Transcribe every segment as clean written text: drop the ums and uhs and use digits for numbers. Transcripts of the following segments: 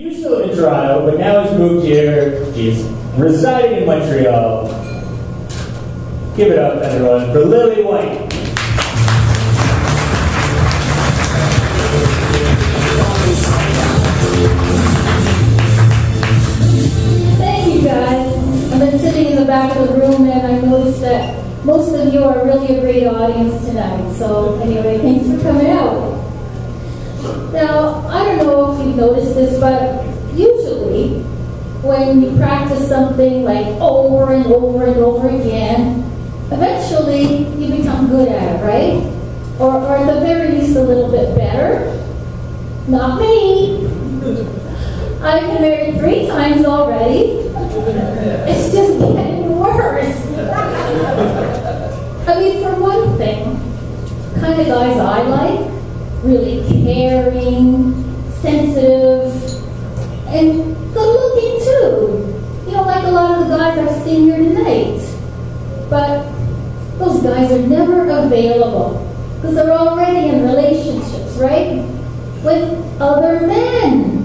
He's still in Toronto, but now he's moved here. He's residing in Montreal. Give it up, everyone, for Lili White. Thank you, guys. I've been sitting in the back of the room, and I noticed that most of you are really a great audience tonight. So anyway, thanks for coming out. Now, I don't know if you've noticed this, but usually when you practice something like over and over and over again, eventually you become good at it, right? Or at the very least a little bit better. Not me. I've been married 3 times already. It's just getting worse. I mean, for one thing, the kind of guys I like, really caring, sensitive, and good-looking too. You know, like a lot of the guys I've seen here tonight. But those guys are never available because they're already in relationships, right? With other men.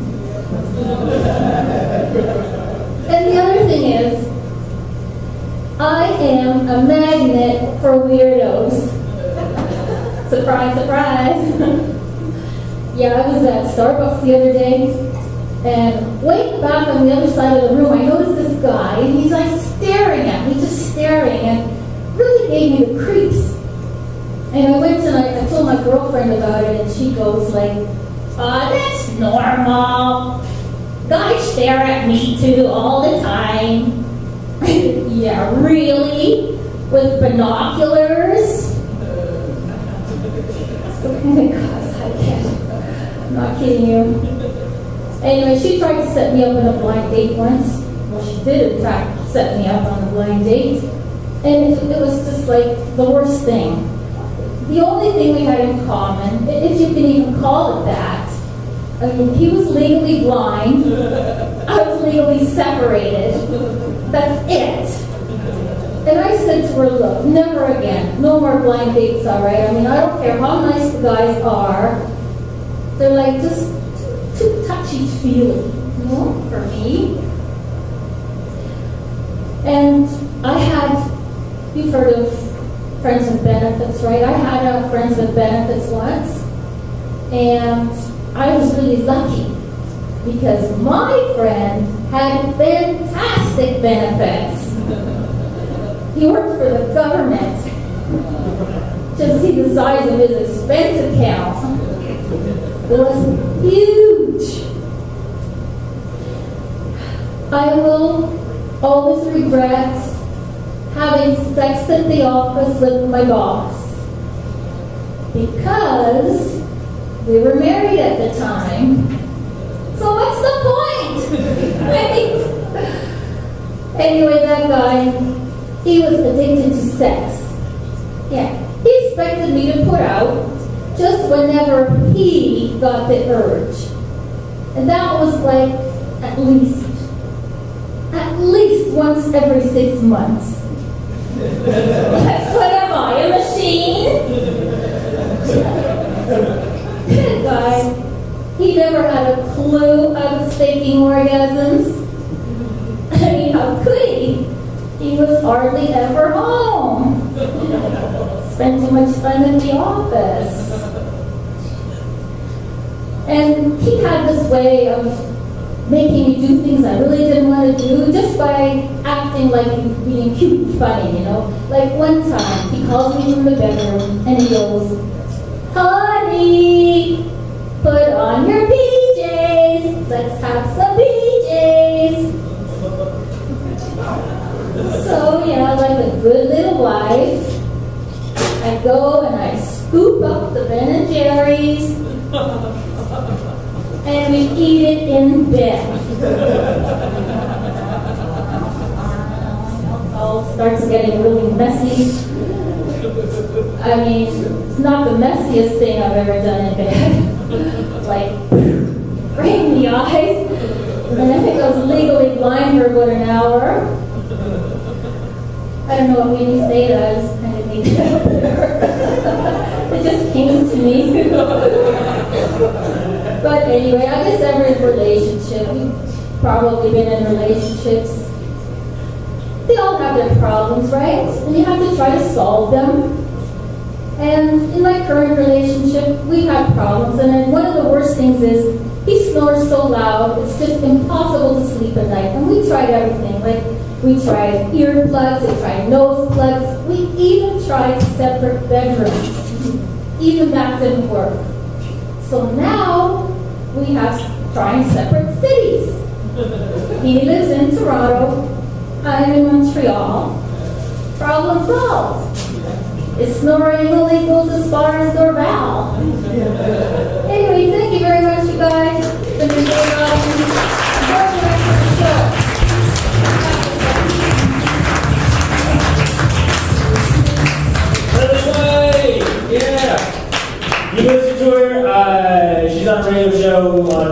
And the other thing is, I am a magnet for weirdos. Surprise, surprise. Yeah, I was at Starbucks the other day, and way back on the other side of the room, I noticed this guy, and he's like staring at me, just staring, and really gave me the creeps. And I went and I told my girlfriend about it, and she goes like, that's normal. Guys stare at me too all the time. Yeah, really? With binoculars? Oh my gosh, I can't. I'm not kidding you. Anyway, she tried to set me up on a blind date once. Well, she did, in fact, set me up on a blind date. And it was just like the worst thing. The only thing we had in common, if you can even call it that, I mean, he was legally blind, I was legally separated. That's it. And I said to her, look, never again. No more blind dates, all right? I mean, I don't care how nice the guys are. They're like just too touchy-feely, you know, for me. And I had, you've heard of Friends with Benefits, right? I had a Friends with Benefits once. And I was really lucky because my friend had fantastic benefits. He worked for the government. Just see the size of his expense account. It was huge. I will always regret having sex at the office with my boss because we were married at the time. So what's the point? Right? Anyway, that guy, he was addicted to sex. Yeah, he expected me to put out just whenever he got the urge. And that was like at least once every 6 months. What am I, a machine? That guy, he never had a clue I was faking orgasms. I mean, how could he? He was hardly ever home. Spent too much time in the office. And he had this way of making me do things I really didn't want to do just by acting like he was being cute and funny, you know. Like one time, he calls me from the bedroom and he goes, honey, put on your PJs. Let's have some PJs. So, yeah, like a good little wife, I go and I scoop up the Ben and Jerry's and we eat it in bed. It all starts getting really messy. I mean, it's not the messiest thing I've ever done in bed. Like, right in the eyes. And I think I was legally blind for about an hour. I don't know what made me say that. I was kind of making it up there. It just came to me. But anyway, I guess every relationship, we've probably been in relationships. They all have their problems, right? And you have to try to solve them. And in my current relationship, we have problems. And then one of the worst things is he snores so loud, it's just impossible to sleep at night. And we tried everything. Like, we tried earplugs, we tried nose plugs, we even tried separate bedrooms. Even that didn't work. So now we have trying separate cities. He lives in Toronto, I'm in Montreal. Problem solved. His snoring only goes as far as Dorval. Anyway, thank you very much, you guys.